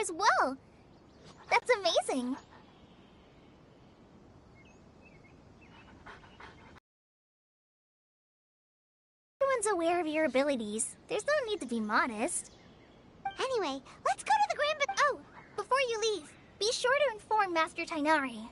as well. That's amazing. Everyone's aware of your abilities. There's no need to be modest. Anyway, let's go to the Grand Oh, before you leave, be sure to inform Master Tainari.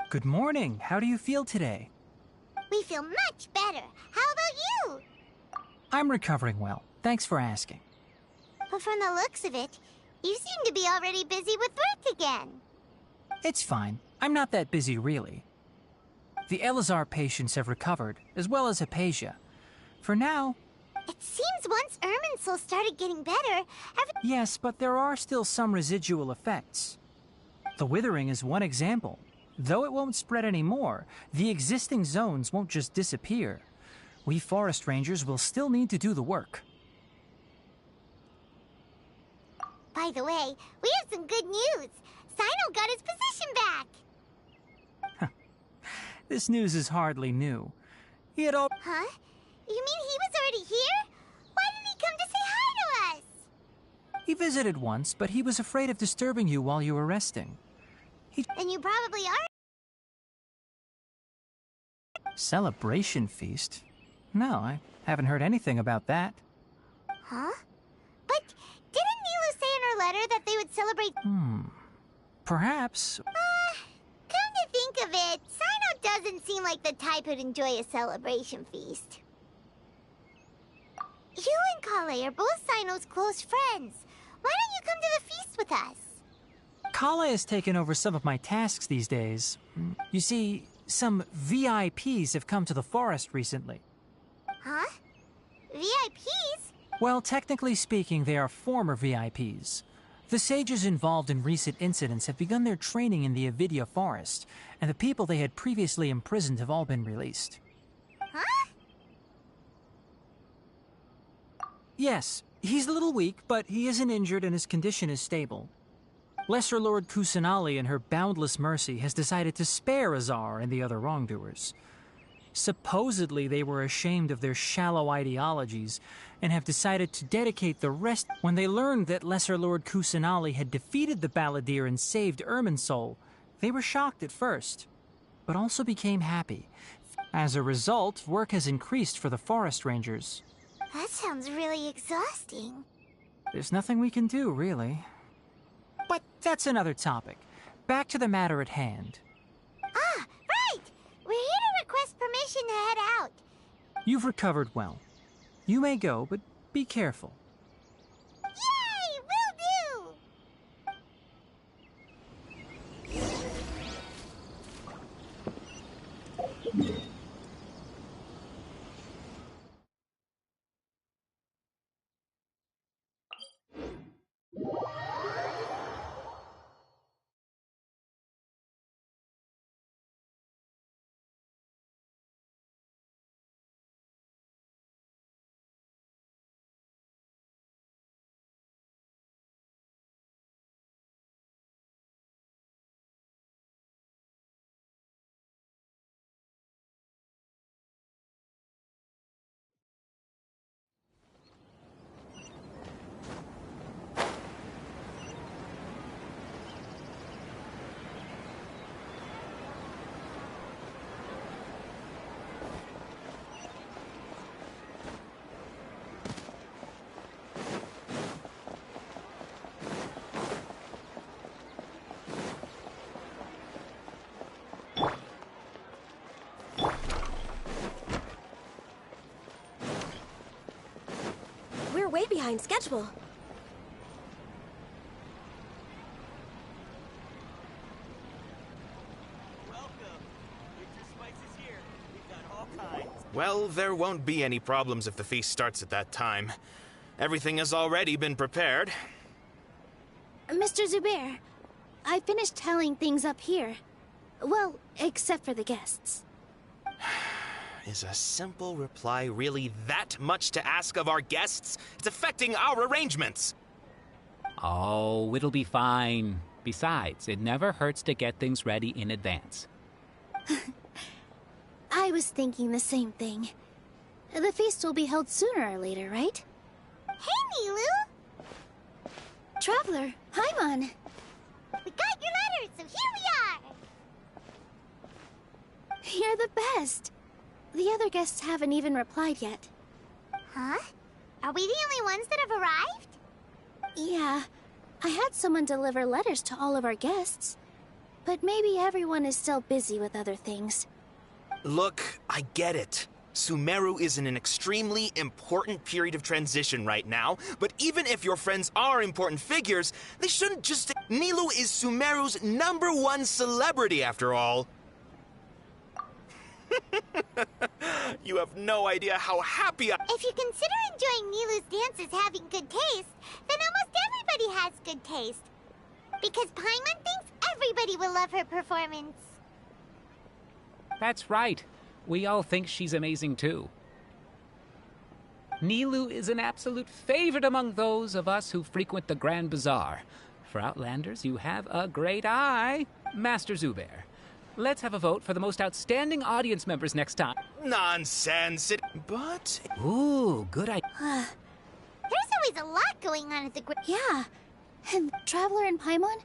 Good morning. How do you feel today? We feel much better. How about you? I'm recovering well. Thanks for asking. But from the looks of it, you seem to be already busy with work again. It's fine. I'm not that busy, really. The Elazar patients have recovered, as well as Hypatia. For now... It seems once Irminsul started getting better, Yes, but there are still some residual effects. The withering is one example. Though it won't spread anymore, the existing zones won't just disappear. We forest rangers will still need to do the work. By the way, we have some good news. Sino got his position back. This news is hardly new. He had all... Huh? You mean he was already here? Why didn't he come to say hi to us? He visited once, but he was afraid of disturbing you while you were resting. And you probably are. Celebration feast? No, I haven't heard anything about that. Huh? But didn't Nilu say in her letter that they would celebrate... Perhaps. Come to think of it, Sino doesn't seem like the type who'd enjoy a celebration feast. You and Kale are both Sino's close friends. Why don't you come to the feast with us? Kale has taken over some of my tasks these days. You see, some VIPs have come to the forest recently. Huh? VIPs? Well, technically speaking, they are former VIPs. The sages involved in recent incidents have begun their training in the Avidya forest, and the people they had previously imprisoned have all been released. Huh? Yes, he's a little weak, but he isn't injured and his condition is stable. Lesser Lord Kusanali, in her boundless mercy, has decided to spare Azar and the other wrongdoers. Supposedly, they were ashamed of their shallow ideologies and have decided to dedicate the rest. When they learned that Lesser Lord Kusanali had defeated the Balladeer and saved Irminsul, they were shocked at first, but also became happy. As a result, work has increased for the forest rangers. That sounds really exhausting. There's nothing we can do, really. But that's another topic. Back to the matter at hand. Ah, right! We're here to request permission to head out. You've recovered well. You may go, but be careful. Yay! Will do! We're way behind schedule. Well, there won't be any problems if the feast starts at that time. Everything has already been prepared. Mr. Zubair, I finished telling things up here. Well, except for the guests. Is a simple reply really that much to ask of our guests? It's affecting our arrangements. Oh, it'll be fine. Besides, it never hurts to get things ready in advance. I was thinking the same thing. The feast will be held sooner or later, right? Hey, Nilu! Traveler, Paimon. We got your letter, so here we are! You're the best. The other guests haven't even replied yet. Huh? Are we the only ones that have arrived? Yeah, I had someone deliver letters to all of our guests. But maybe everyone is still busy with other things. Look, I get it. Sumeru is in an extremely important period of transition right now, but even if your friends are important figures, they shouldn't just... Nilou is Sumeru's #1 celebrity, after all. You have no idea how happy I... If you consider enjoying Nilu's dances having good taste, then almost everybody has good taste. Because Paimon thinks everybody will love her performance. That's right. We all think she's amazing too. Nilou is an absolute favorite among those of us who frequent the Grand Bazaar. For Outlanders, you have a great eye. Master Zubair, let's have a vote for the most outstanding audience members next time. Nonsense. But... Ooh, good idea. There's always a lot going on at the Yeah. And Traveler and Paimon,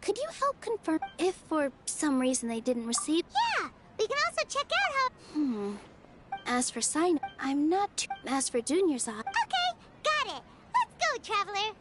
could you help confirm if for some reason they didn't receive? Yeah, we can also check out how... As for sign, I'm not too... As for Junior's eye... Okay, got it. Let's go, Traveler.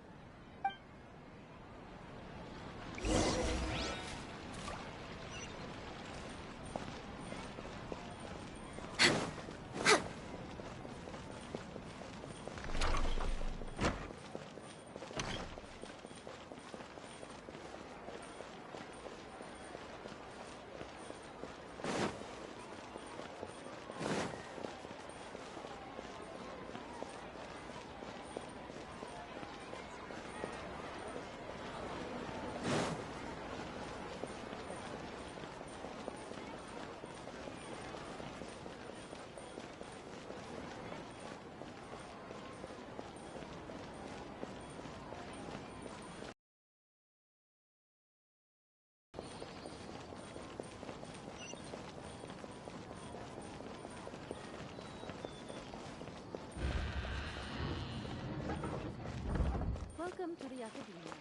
Welcome to the Academia.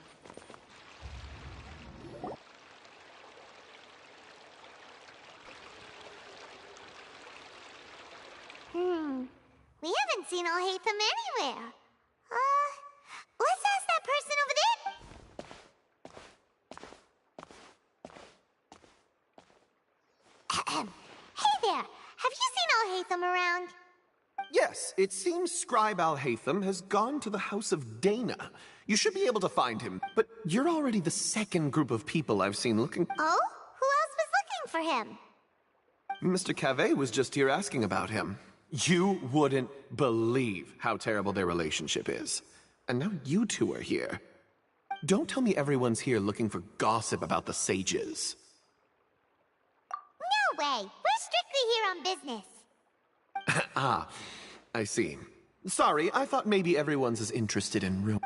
We haven't seen Alhaitham anywhere. Let's ask that person over there. Ahem. Hey there, have you seen Alhaitham around? Yes, it seems Scribe Alhaitham has gone to the House of Dana. You should be able to find him, but you're already the second group of people I've seen looking... Oh? Who else was looking for him? Mr. Cavey was just here asking about him. You wouldn't believe how terrible their relationship is. And now you two are here. Don't tell me everyone's here looking for gossip about the sages. No way. We're strictly here on business. Ah, I see. Sorry, I thought maybe everyone's as interested in real...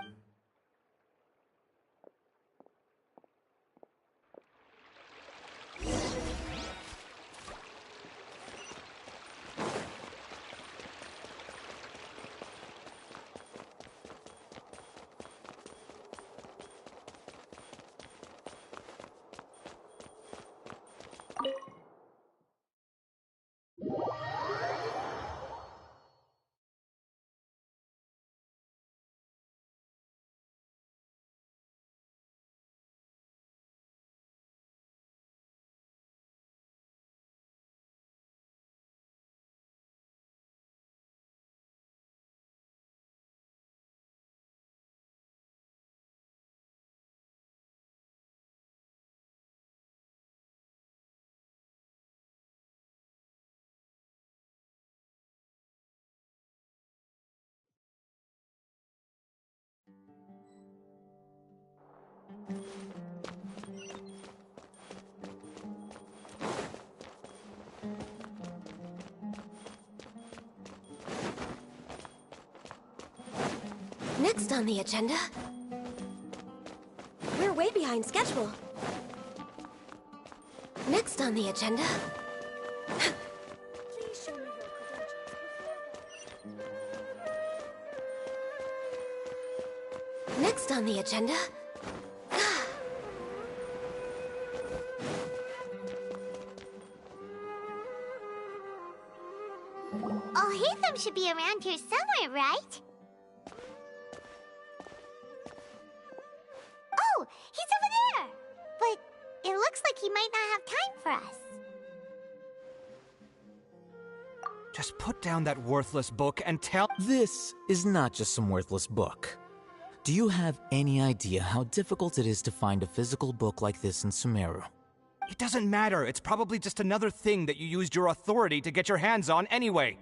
Next on the agenda... We're way behind schedule. Next on the agenda... Please show me your credentials. Next on the agenda... Oh, Hatham should be around here somewhere, right? Oh, he's over there! But it looks like he might not have time for us. Just put down that worthless book and tell— This is not just some worthless book. Do you have any idea how difficult it is to find a physical book like this in Sumeru? It doesn't matter. It's probably just another thing that you used your authority to get your hands on anyway.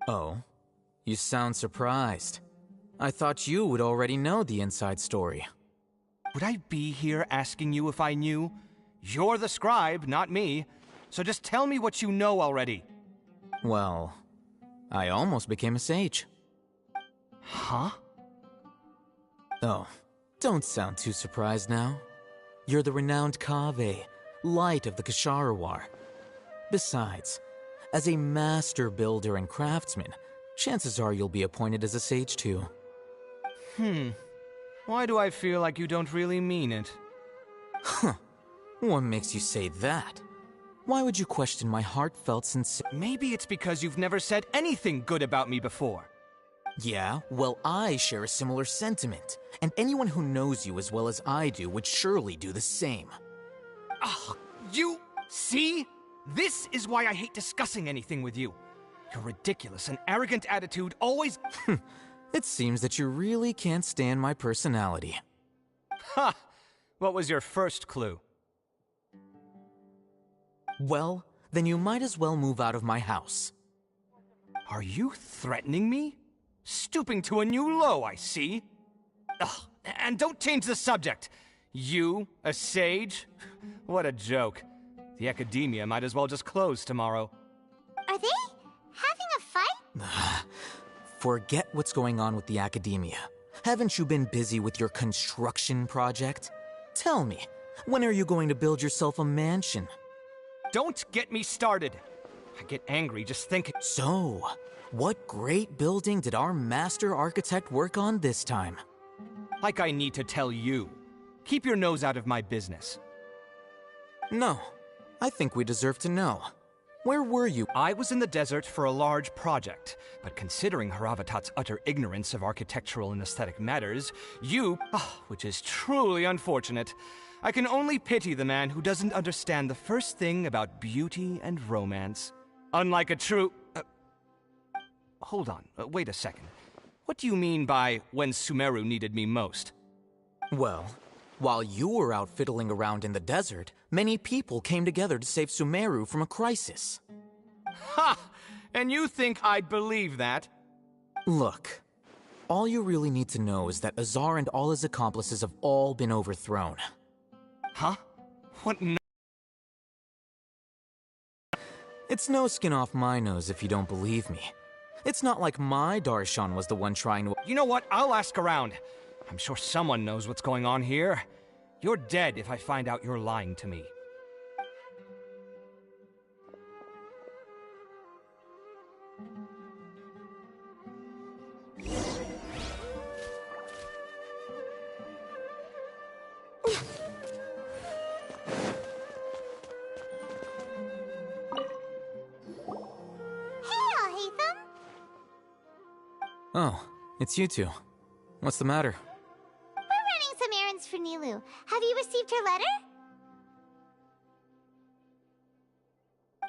Oh? You sound surprised. I thought you would already know the inside story. Would I be here asking you if I knew? You're the scribe, not me. So just tell me what you know already. Well, I almost became a sage. Huh? Oh, don't sound too surprised now. You're the renowned Kaveh, light of the Ksharawar. Besides, as a master builder and craftsman, chances are you'll be appointed as a sage too. Why do I feel like you don't really mean it? Huh. What makes you say that? Why would you question my heartfelt sincerity? Maybe it's because you've never said anything good about me before. Yeah, well, I share a similar sentiment, and anyone who knows you as well as I do would surely do the same. Ugh, you... See? This is why I hate discussing anything with you. Your ridiculous and arrogant attitude always... It seems that you really can't stand my personality. Ha! What was your first clue? Well, then you might as well move out of my house. Are you threatening me? Stooping to a new low, I see. Ugh, and don't change the subject. You, a sage? What a joke. The academia might as well just close tomorrow. Are they having a fight? Forget what's going on with the academia. Haven't you been busy with your construction project? Tell me, when are you going to build yourself a mansion? Don't get me started. I get angry just thinking. So, what great building did our master architect work on this time? Like I need to tell you. Keep your nose out of my business. No, I think we deserve to know. Where were you? I was in the desert for a large project, but considering Haravatat's utter ignorance of architectural and aesthetic matters, which is truly unfortunate, I can only pity the man who doesn't understand the first thing about beauty and romance. Unlike a true... hold on, wait a second. What do you mean by when Sumeru needed me most? Well, while you were out fiddling around in the desert, many people came together to save Sumeru from a crisis. Ha! And you think I'd believe that? Look, all you really need to know is that Azar and all his accomplices have all been overthrown. Huh? What n- It's no skin off my nose if you don't believe me. It's not like my Darshan was the one trying to— You know what? I'll ask around. I'm sure someone knows what's going on here. You're dead if I find out you're lying to me. Oh, it's you two. What's the matter? We're running some errands for Nilu. Have you received her letter?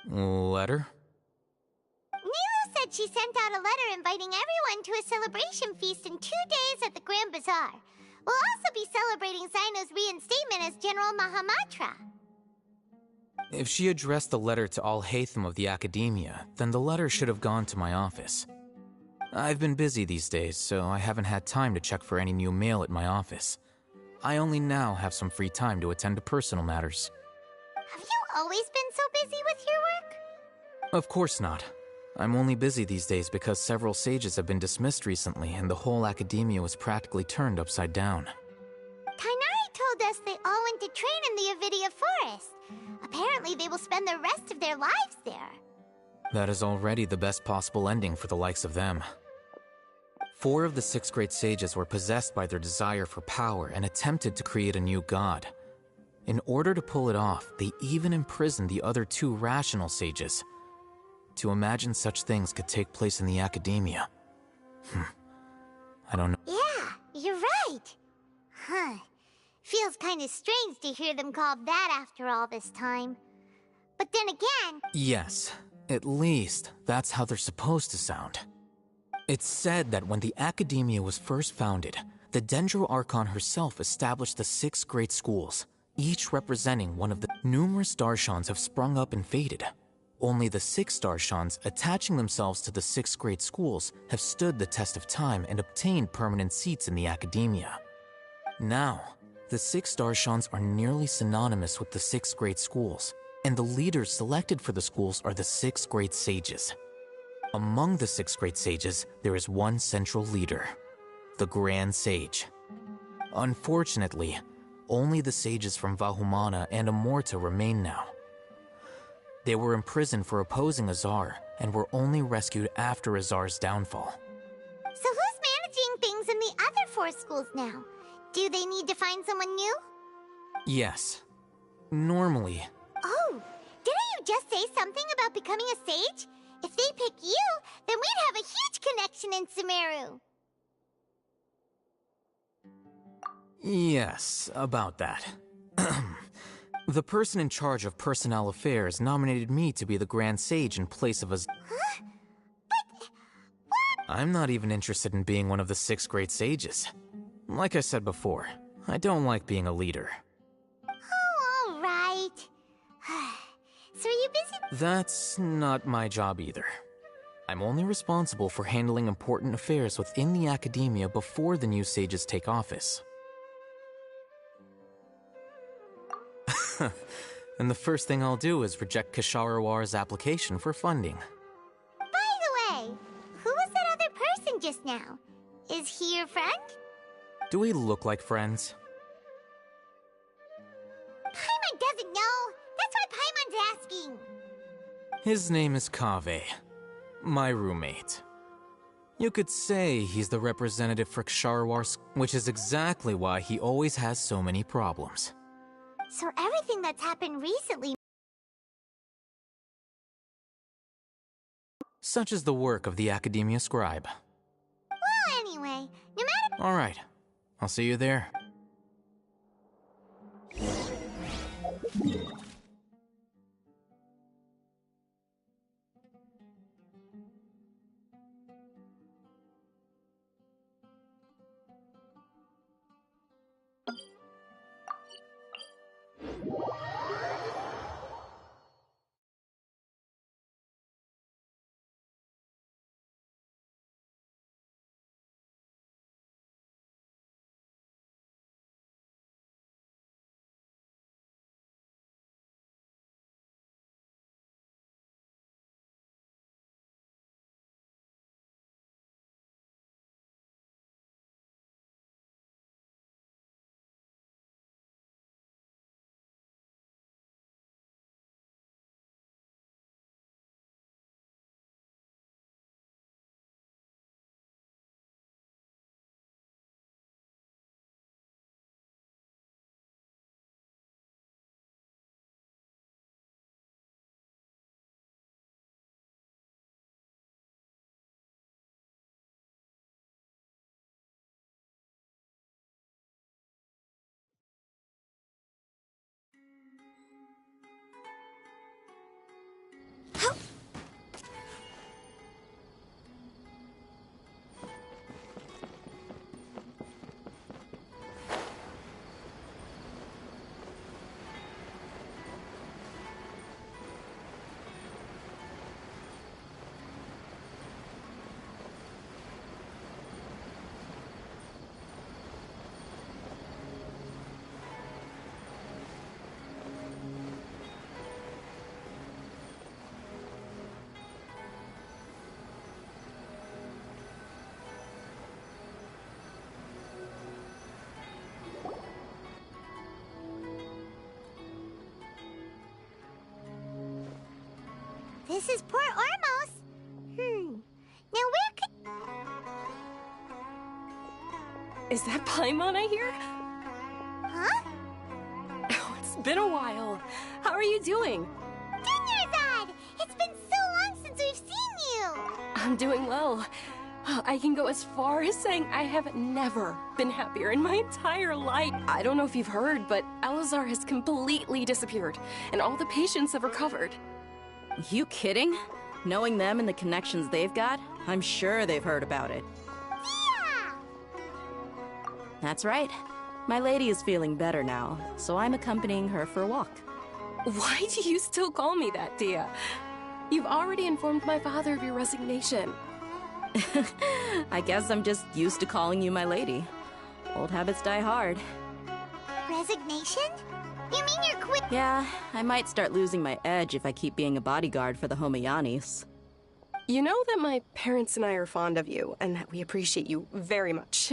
Letter? Nilu said she sent out a letter inviting everyone to a celebration feast in 2 days at the Grand Bazaar. We'll also be celebrating Zaino's reinstatement as General Mahamatra. If she addressed the letter to all Hatham of the Academia, then the letter should have gone to my office. I've been busy these days, so I haven't had time to check for any new mail at my office. I only now have some free time to attend to personal matters. Have you always been so busy with your work? Of course not. I'm only busy these days because several sages have been dismissed recently and the whole academia was practically turned upside down. Kainari told us they all went to train in the Avidia Forest. Apparently they will spend the rest of their lives there. That is already the best possible ending for the likes of them. 4 of the 6 great sages were possessed by their desire for power and attempted to create a new god. In order to pull it off, they even imprisoned the other 2 rational sages. To imagine such things could take place in the academia. I don't know. Yeah, you're right. Huh. Feels kind of strange to hear them called that after all this time. But then again... Yes, at least that's how they're supposed to sound. It's said that when the academia was first founded, the Dendro Archon herself established the 6 great schools, each representing one of the numerous Darshans have sprung up and faded. Only the 6 Darshans attaching themselves to the 6 great schools have stood the test of time and obtained permanent seats in the academia. Now, the 6 Darshans are nearly synonymous with the 6 great schools, and the leaders selected for the schools are the 6 great sages. Among the 6 great sages, there is one central leader, the Grand Sage. Unfortunately, only the sages from Vahumana and Amorta remain now. They were imprisoned for opposing Azar and were only rescued after Azar's downfall. So who's managing things in the other 4 schools now? Do they need to find someone new? Yes. Normally. Oh, didn't you just say something about becoming a sage? If they pick you, then we'd have a huge connection in Sumeru. Yes, about that. The person in charge of personnel affairs nominated me to be the Grand Sage in place of Azar. Huh? But... what? I'm not even interested in being one of the 6 great sages. Like I said before, I don't like being a leader. Oh, all right. So are you busy? That's not my job either. I'm only responsible for handling important affairs within the academia before the new sages take office. And the first thing I'll do is reject Kasharawar's application for funding. By the way, who was that other person just now? Is he your friend? Do we look like friends? Paimon doesn't know. That's why Paimon's asking. His name is Kaveh, my roommate. You could say he's the representative for Ksharawar, which is exactly why he always has so many problems. So everything that's happened recently... Such is the work of the Academia Scribe. Well, anyway, no matter... Alright, I'll see you there. This is Port Ormos. Now where could... Is that Paimon I hear? Huh? Oh, it's been a while. How are you doing? Dunyarzad! It's been so long since we've seen you! I'm doing well. I can go as far as saying I have never been happier in my entire life. I don't know if you've heard, but Elazar has completely disappeared, and all the patients have recovered. You kidding? Knowing them and the connections they've got, I'm sure they've heard about it. Yeah! That's right. My lady is feeling better now, so I'm accompanying her for a walk. Why do you still call me that, Dia? You've already informed my father of your resignation. I guess I'm just used to calling you my lady. Old habits die hard. Resignation? You mean you're quit? Yeah, I might start losing my edge if I keep being a bodyguard for the Homayanis. You know that my parents and I are fond of you, and that we appreciate you very much.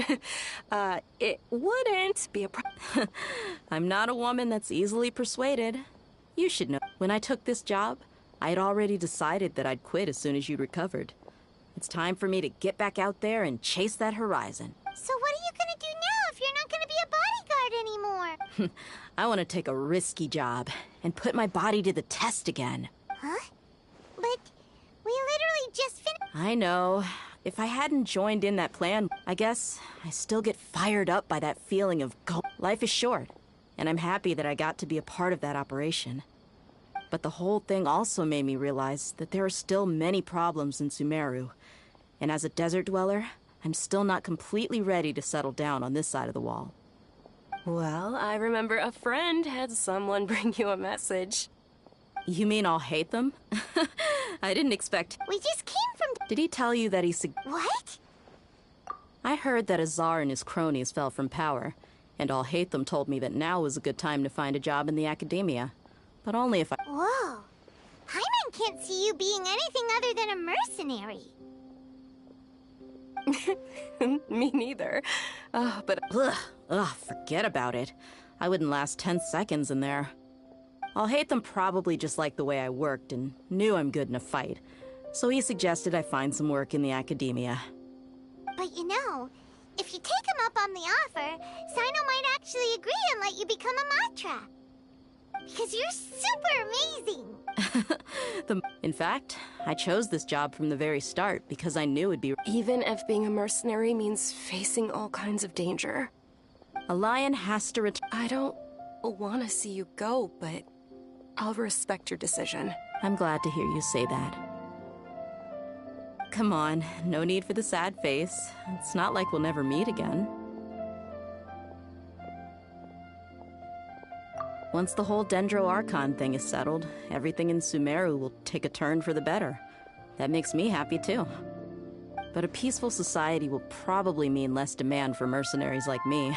It wouldn't be a I'm not a woman that's easily persuaded. You should know. When I took this job, I had already decided that I'd quit as soon as you'd recovered. It's time for me to get back out there and chase that horizon. So what are you gonna do now if you're not gonna be a bodyguard anymore? I want to take a risky job and put my body to the test again. Huh? But we literally just finished. I know. If I hadn't joined in that plan, I guess I still get fired up by that feeling of go. Life is short, and I'm happy that I got to be a part of that operation. But the whole thing also made me realize that there are still many problems in Sumeru. And as a desert dweller, I'm still not completely ready to settle down on this side of the wall. Well, I remember a friend had someone bring you a message. You mean I'll hate them? I didn't expect... We just came from... Did he tell you that he... What? I heard that Azar and his cronies fell from power, and I'll hate them told me that now was a good time to find a job in the academia. But only if I... Whoa. Paimon can't see you being anything other than a mercenary. Me neither. But... Ugh, forget about it. I wouldn't last 10 seconds in there. I'll hate them probably just like the way I worked and knew I'm good in a fight. So he suggested I find some work in the academia. But you know, if you take him up on the offer, Sino might actually agree and let you become a Matra. Because you're super amazing! In fact, I chose this job from the very start because I knew it'd be... Even if being a mercenary means facing all kinds of danger. A lion has to return... I don't want to see you go, but I'll respect your decision. I'm glad to hear you say that. Come on, no need for the sad face. It's not like we'll never meet again. Once the whole Dendro Archon thing is settled, everything in Sumeru will take a turn for the better. That makes me happy too. But a peaceful society will probably mean less demand for mercenaries like me.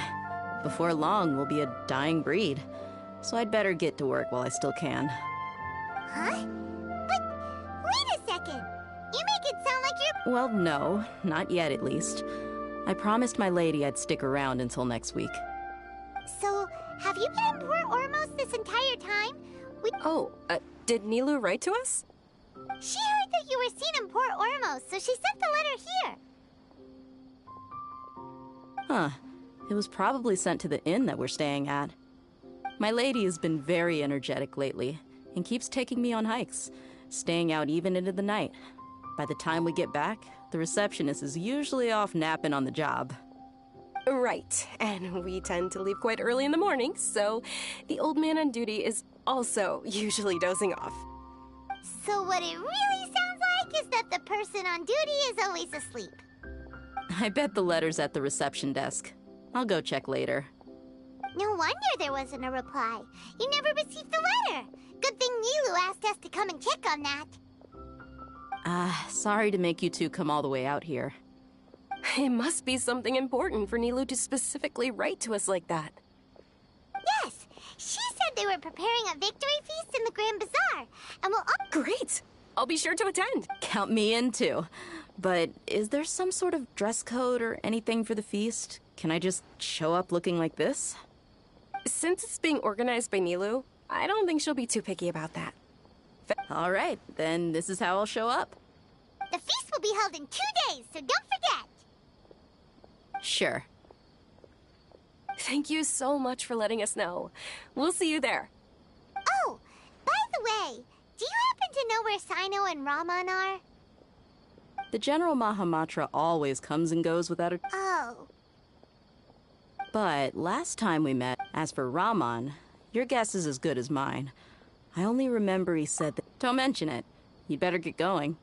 Before long, we'll be a dying breed. So I'd better get to work while I still can. Huh? But wait a second. You make it sound like you're... Well, no. Not yet, at least. I promised my lady I'd stick around until next week. So, have you been in Port Ormos this entire time? Did Nilou write to us? She heard that you were seen in Port Ormos, so she sent the letter here. Huh. It was probably sent to the inn that we're staying at. My lady has been very energetic lately, and keeps taking me on hikes, staying out even into the night. By the time we get back, the receptionist is usually off napping on the job. Right, and we tend to leave quite early in the morning, so the old man on duty is also usually dozing off. So what it really sounds like is that the person on duty is always asleep. I bet the letter's at the reception desk. I'll go check later. No wonder there wasn't a reply. You never received the letter. Good thing Nilou asked us to come and check on that. Sorry to make you two come all the way out here. It must be something important for Nilou to specifically write to us like that. Yes, she said they were preparing a victory feast in the Grand Bazaar, and we'll all... Great! I'll be sure to attend. Count me in too. But is there some sort of dress code or anything for the feast? Can I just show up looking like this? Since it's being organized by Nilou, I don't think she'll be too picky about that. All right, then this is how I'll show up. The feast will be held in 2 days, so don't forget. Sure. Thank you so much for letting us know. We'll see you there. Oh, by the way, do you happen to know where Sino and Raman are? The General Mahamatra always comes and goes without a... Oh. But last time we met, as for Raman, your guess is as good as mine. I only remember he said that... Don't mention it. You'd better get going.